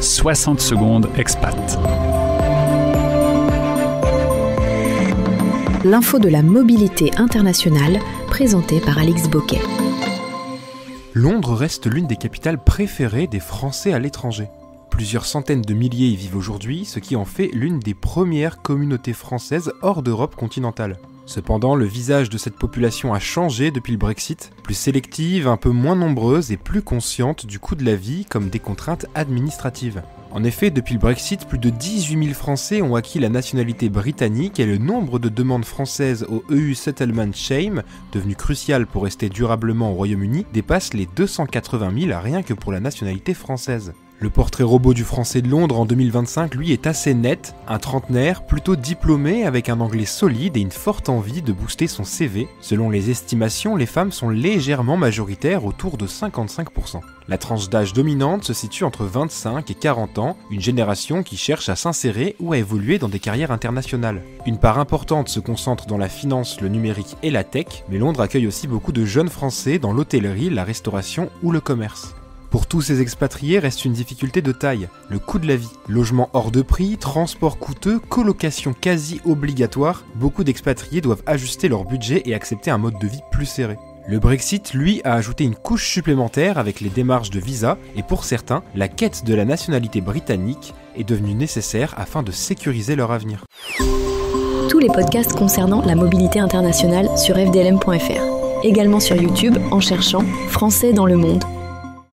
60 secondes expat. L'info de la mobilité internationale, présentée par Alix Bocquet. Londres reste l'une des capitales préférées des Français à l'étranger. Plusieurs centaines de milliers y vivent aujourd'hui, ce qui en fait l'une des premières communautés françaises hors d'Europe continentale. Cependant, le visage de cette population a changé depuis le Brexit, plus sélective, un peu moins nombreuse et plus consciente du coût de la vie comme des contraintes administratives. En effet, depuis le Brexit, plus de 18 000 Français ont acquis la nationalité britannique et le nombre de demandes françaises au EU Settlement Scheme, devenu crucial pour rester durablement au Royaume-Uni, dépasse les 280 000 rien que pour la nationalité française. Le portrait robot du Français de Londres en 2025, lui, est assez net, un trentenaire, plutôt diplômé avec un anglais solide et une forte envie de booster son CV. Selon les estimations, les femmes sont légèrement majoritaires, autour de 55%. La tranche d'âge dominante se situe entre 25 et 40 ans, une génération qui cherche à s'insérer ou à évoluer dans des carrières internationales. Une part importante se concentre dans la finance, le numérique et la tech, mais Londres accueille aussi beaucoup de jeunes Français dans l'hôtellerie, la restauration ou le commerce. Pour tous ces expatriés reste une difficulté de taille, le coût de la vie. Logement hors de prix, transport coûteux, colocation quasi obligatoire, beaucoup d'expatriés doivent ajuster leur budget et accepter un mode de vie plus serré. Le Brexit, lui, a ajouté une couche supplémentaire avec les démarches de visa et pour certains, la quête de la nationalité britannique est devenue nécessaire afin de sécuriser leur avenir. Tous les podcasts concernant la mobilité internationale sur fdlm.fr. Également sur YouTube en cherchant Français dans le monde